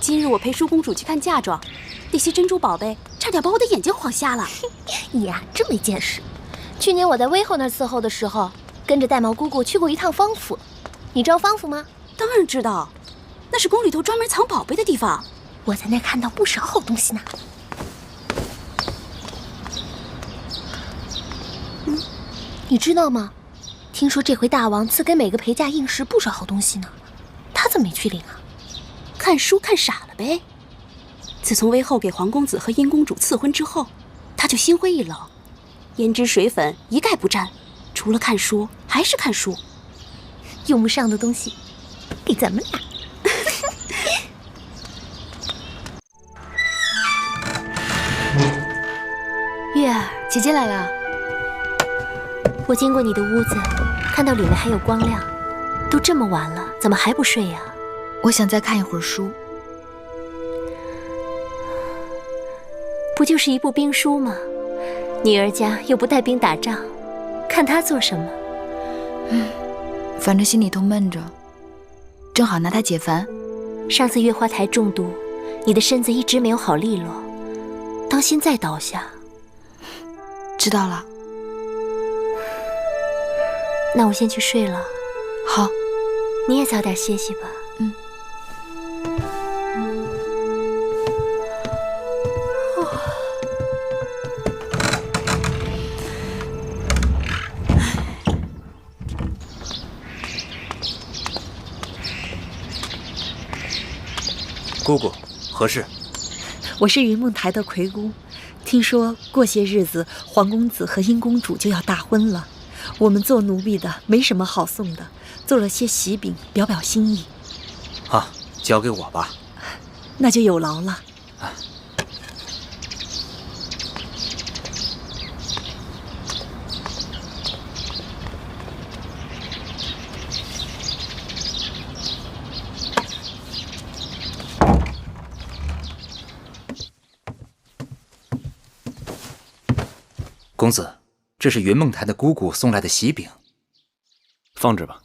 今日我陪舒公主去看嫁妆，那些珍珠宝贝差点把我的眼睛晃瞎了。你呀，真没见识。去年我在微后那儿伺候的时候，跟着玳瑁姑姑去过一趟方府。你知道方府吗？当然知道，那是宫里头专门藏宝贝的地方。我在那儿看到不少好东西呢。你知道吗？听说这回大王赐给每个陪嫁应时不少好东西呢。他怎么没去领啊？看书看傻了呗。自从微后给皇公子和殷公主赐婚之后，他就心灰意冷，胭脂水粉一概不沾，除了看书还是看书。用不上的东西给咱们俩。月儿，姐姐来了。我经过你的屋子，看到里面还有光亮，都这么晚了，怎么还不睡呀？我想再看一会儿书。不就是一部兵书吗？女儿家又不带兵打仗，看它做什么？反正心里头闷着，正好拿它解烦。上次月花台中毒，你的身子一直没有好利落，当心再倒下。知道了。那我先去睡了。好，你也早点歇息吧。姑姑，何事？我是云梦台的魁姑，听说过些日子皇公子和殷公主就要大婚了，我们做奴婢的没什么好送的，做了些喜饼表表心意。啊，交给我吧。那就有劳了。公子，这是云梦台的姑姑送来的喜饼，放着吧。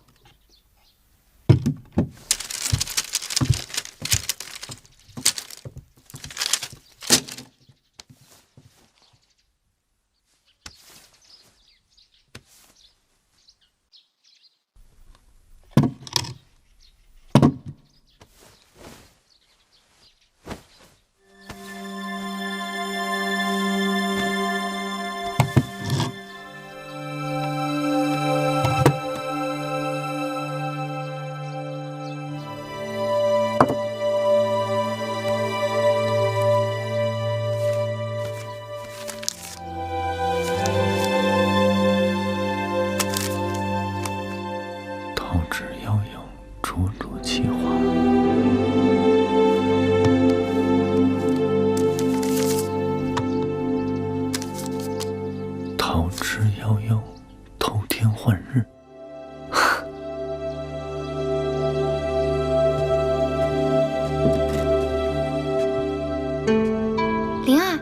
灵儿，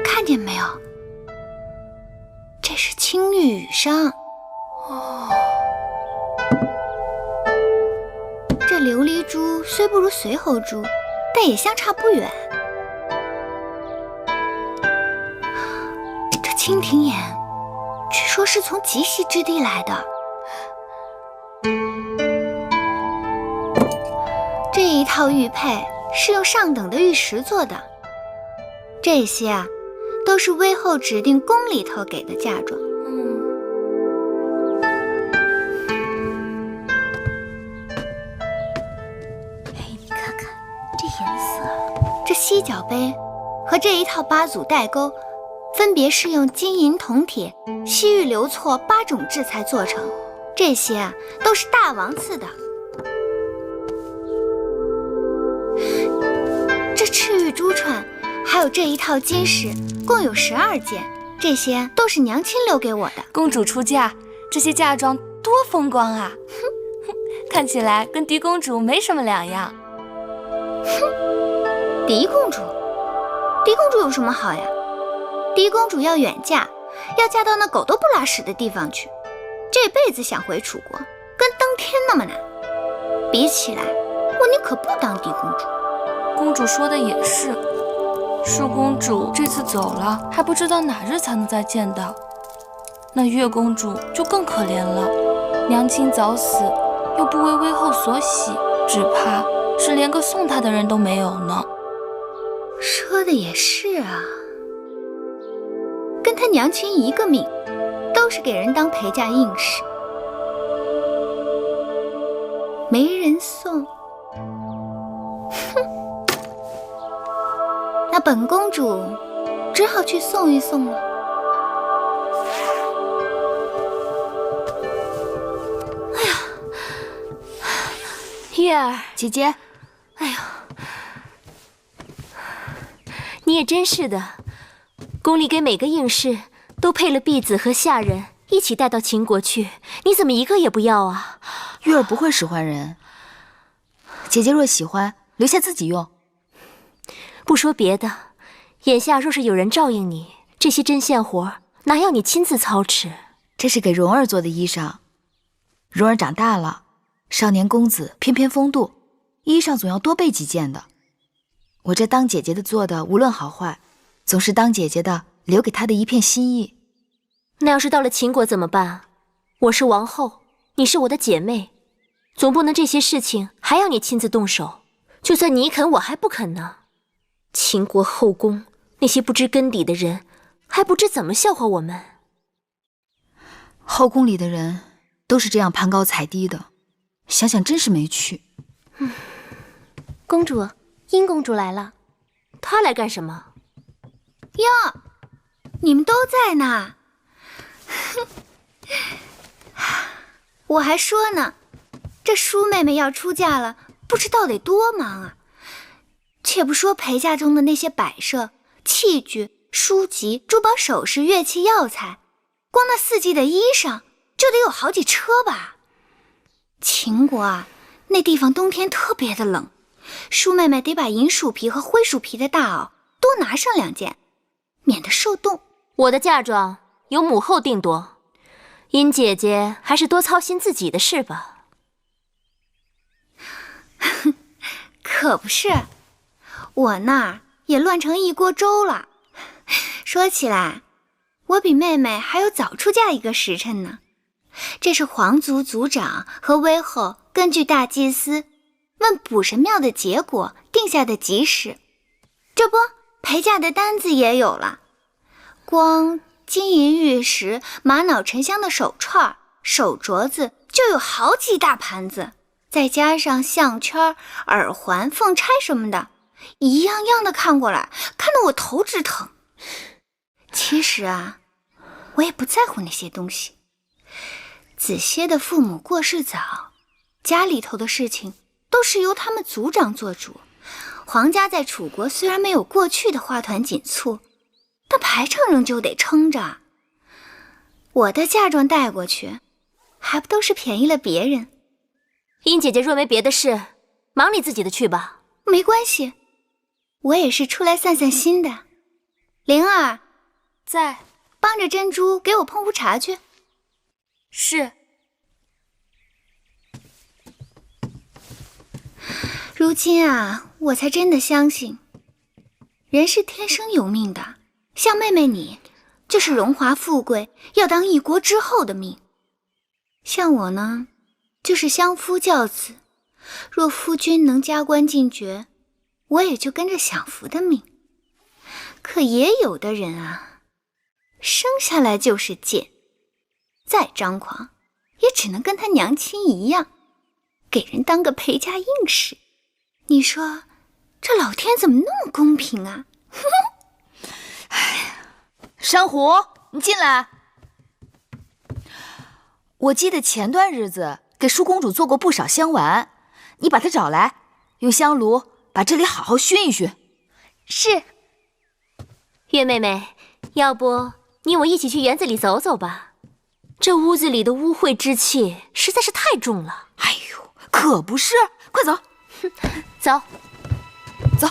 看见没有？这是青玉羽裳。哦，这琉璃珠虽不如随侯珠，但也相差不远。这蜻蜓眼，据说是从极西之地来的。这一套玉佩是用上等的玉石做的。这些啊，都是微后指定宫里头给的嫁妆。哎，你看看这颜色，这犀角杯和这一套8组带钩，分别是用金银铜铁、西域流错8种制材做成。这些啊，都是大王赐的。这赤玉珠串。还有这一套金饰，共有12件，这些都是娘亲留给我的。公主出嫁，这些嫁妆多风光啊！看起来跟狄公主没什么两样。哼，狄公主有什么好呀？狄公主要远嫁，要嫁到那狗都不拉屎的地方去，这辈子想回楚国，跟登天那么难。比起来，我宁可不当狄公主。公主说的也是。恕公主这次走了，还不知道哪日才能再见到。那月公主就更可怜了，娘亲早死，又不为微后所喜，只怕是连个送她的人都没有呢。说的也是啊，跟她娘亲一个命，都是给人当陪嫁应试，没人送。哼。那本公主只好去送一送了。哎呀，月儿姐姐，哎呦，你也真是的，宫里给每个应试都配了婢子和下人一起带到秦国去，你怎么一个也不要啊？月儿不会使唤人，姐姐若喜欢，留下自己用。不说别的，眼下若是有人照应你，这些针线活哪要你亲自操持？这是给蓉儿做的衣裳。蓉儿长大了，少年公子翩翩风度，衣裳总要多备几件的。我这当姐姐的做的，无论好坏，总是当姐姐的留给她的一片心意。那要是到了秦国怎么办？我是王后，你是我的姐妹，总不能这些事情还要你亲自动手。就算你肯，我还不肯呢。秦国后宫那些不知根底的人，还不知怎么笑话我们。后宫里的人都是这样攀高踩低的，想想真是没趣。公主，殷公主来了。她来干什么？哟，你们都在呢。我还说呢，这舒妹妹要出嫁了，不知道得多忙啊。且不说陪嫁中的那些摆设、器具、书籍、珠宝首饰、乐器药材，光那4季的衣裳就得有好几车吧。秦国啊，那地方冬天特别的冷，舒妹妹得把银鼠皮和灰鼠皮的大袄多拿上2件，免得受冻。我的嫁妆由母后定夺。殷姐姐还是多操心自己的事吧。可不是，我那儿也乱成一锅粥了。说起来，我比妹妹还有早出嫁一个时辰呢。这是皇族族长和威后根据大祭司问卜神庙的结果定下的吉时。这不，陪嫁的单子也有了，光金银玉石、玛瑙沉香的手串、手镯子就有好几大盘子，再加上项圈、耳环、凤钗什么的，一样样的看过来，看得我头直疼。其实啊，我也不在乎那些东西。子歇的父母过世早，家里头的事情都是由他们族长做主。皇家在楚国虽然没有过去的花团锦簇，但排场仍旧得撑着。我的嫁妆带过去，还不都是便宜了别人？殷姐姐若没别的事，忙你自己的去吧。没关系，我也是出来散散心的。灵儿，在，帮着珍珠给我烹壶茶去。是。如今啊，我才真的相信，人是天生有命的。像妹妹你，就是荣华富贵，要当一国之后的命。像我呢，就是相夫教子，若夫君能加官进爵，我也就跟着享福的命。可也有的人啊，生下来就是贱，再张狂，也只能跟他娘亲一样，给人当个陪嫁应使。你说，这老天怎么那么公平啊？珊瑚，你进来。我记得前段日子给舒公主做过不少香丸，你把她找来，用香炉把这里好好熏一熏。是。月妹妹，要不你我一起去园子里走走吧？这屋子里的污秽之气实在是太重了。哎呦，可不是，快走。走，走。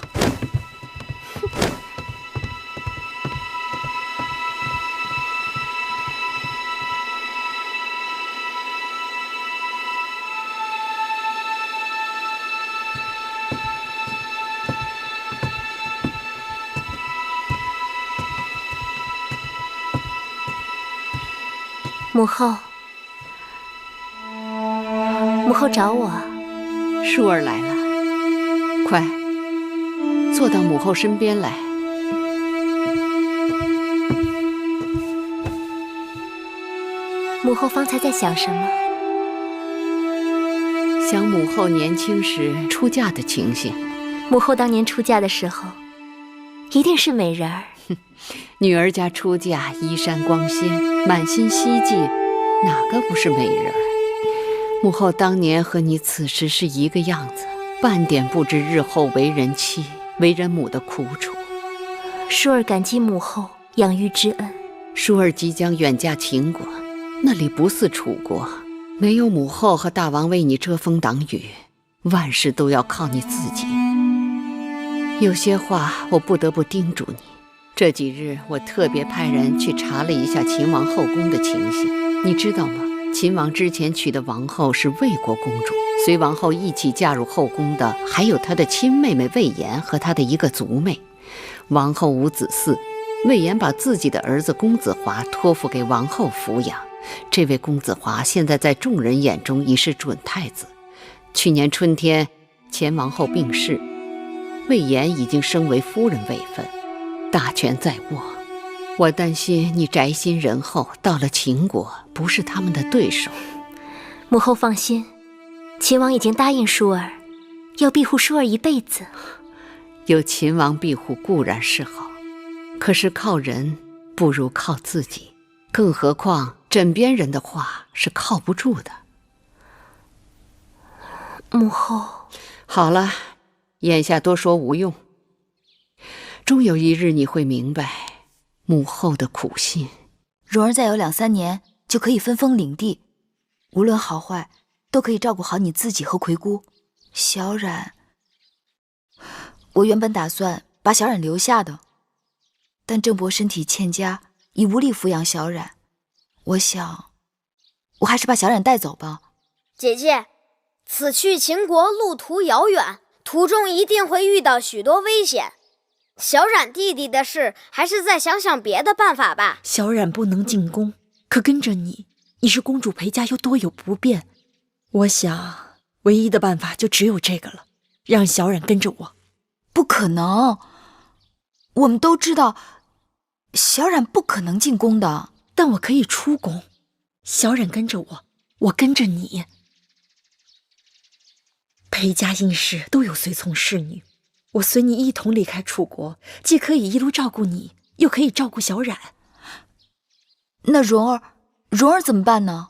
母后，母后找我。舒儿来了，快坐到母后身边来。母后方才在想什么？想母后年轻时出嫁的情形。母后当年出嫁的时候，一定是美人儿。女儿家出嫁，衣衫光鲜，满心希冀，哪个不是美人儿？母后当年和你此时是一个样子，半点不知日后为人妻、为人母的苦楚。舒儿感激母后养育之恩。舒儿即将远嫁秦国，那里不似楚国，没有母后和大王为你遮风挡雨，万事都要靠你自己。有些话我不得不叮嘱你。这几日我特别派人去查了一下秦王后宫的情形，你知道吗？秦王之前娶的王后是魏国公主，随王后一起嫁入后宫的还有她的亲妹妹魏延和她的一个族妹。王后无子嗣，魏延把自己的儿子公子华托付给王后抚养。这位公子华现在在众人眼中已是准太子。去年春天，前王后病逝，魏延已经升为夫人位分，大权在握。我担心你宅心仁厚，到了秦国不是他们的对手。母后放心，秦王已经答应舒儿，要庇护舒儿一辈子。有秦王庇护固然是好，可是靠人不如靠自己，更何况枕边人的话是靠不住的。母后，好了，眼下多说无用。终有一日你会明白母后的苦心。蓉儿再有2、3年就可以分封领地，无论好坏都可以照顾好你自己和葵姑。小冉，我原本打算把小冉留下的，但郑伯身体欠佳，已无力抚养小冉，我想，我还是把小冉带走吧。姐姐，此去秦国路途遥远，途中一定会遇到许多危险。小冉弟弟的事，还是再想想别的办法吧。小冉不能进宫，可跟着你，你是公主陪嫁，又多有不便。我想，唯一的办法就只有这个了，让小冉跟着我。不可能，我们都知道，小冉不可能进宫的。但我可以出宫，小冉跟着我，我跟着你。裴家应氏都有随从侍女，我随你一同离开楚国，既可以一路照顾你，又可以照顾小冉。那蓉儿怎么办呢？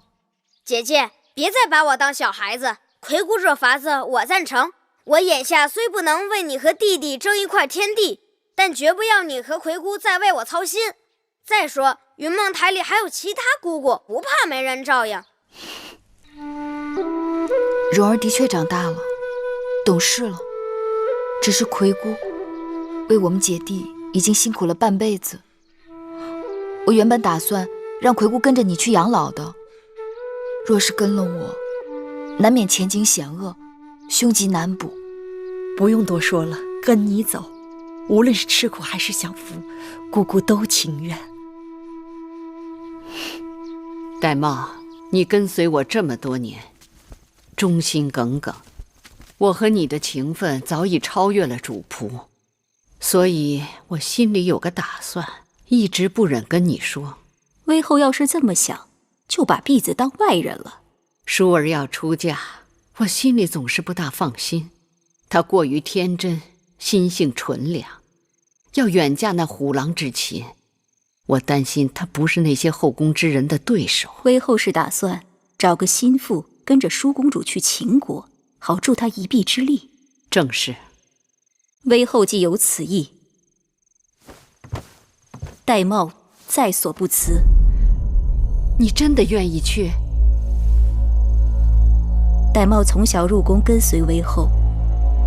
姐姐，别再把我当小孩子，魁姑这法子我赞成。我眼下虽不能为你和弟弟争一块天地，但绝不要你和魁姑再为我操心。再说云梦台里还有其他姑姑，不怕没人照应。蓉儿的确长大了，懂事了。只是魁姑为我们姐弟已经辛苦了半辈子。我原本打算让魁姑跟着你去养老的，若是跟了我，难免前景险恶，凶吉难卜。不用多说了，跟你走，无论是吃苦还是享福，姑姑都情愿。玳瑁，你跟随我这么多年，忠心耿耿，我和你的情分早已超越了主仆，所以我心里有个打算，一直不忍跟你说。微后要是这么想，就把婢子当外人了。淑儿要出嫁，我心里总是不大放心。她过于天真，心性纯良，要远嫁那虎狼之妻，我担心她不是那些后宫之人的对手。微后是打算找个心腹跟着舒公主去秦国，好助她一臂之力。正是。微后既有此意，玳瑁在所不辞。你真的愿意去？玳瑁从小入宫跟随微后，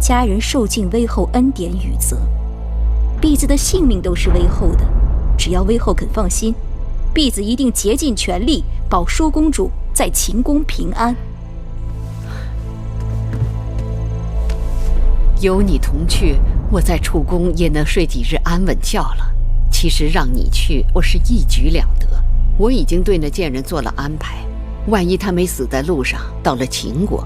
家人受尽微后恩典与责，婢子的性命都是微后的。只要微后肯放心，婢子一定竭尽全力保舒公主在秦宫平安。有你同去，我在楚宫也能睡几日安稳觉了。其实让你去，我是一举两得。我已经对那贱人做了安排，万一他没死在路上，到了秦国，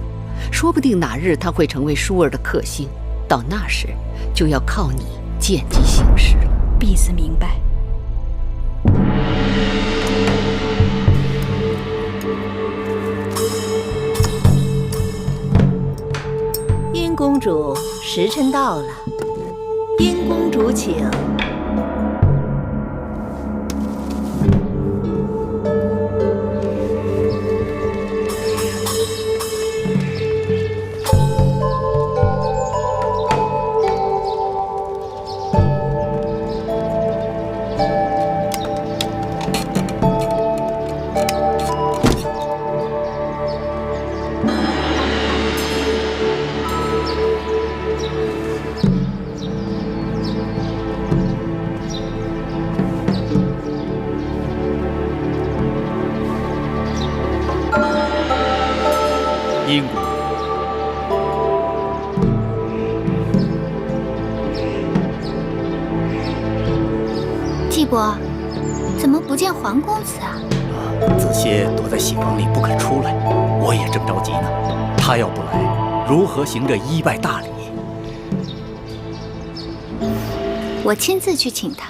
说不定哪日他会成为舒儿的克星，到那时就要靠你见机行事了。婢子明白。殷公主，时辰到了，殷公主请。殷公主，季伯，怎么不见黄公子啊？子歇躲在喜房里不肯出来，我也正着急呢。他要不来，如何行这一拜大礼？我亲自去请他。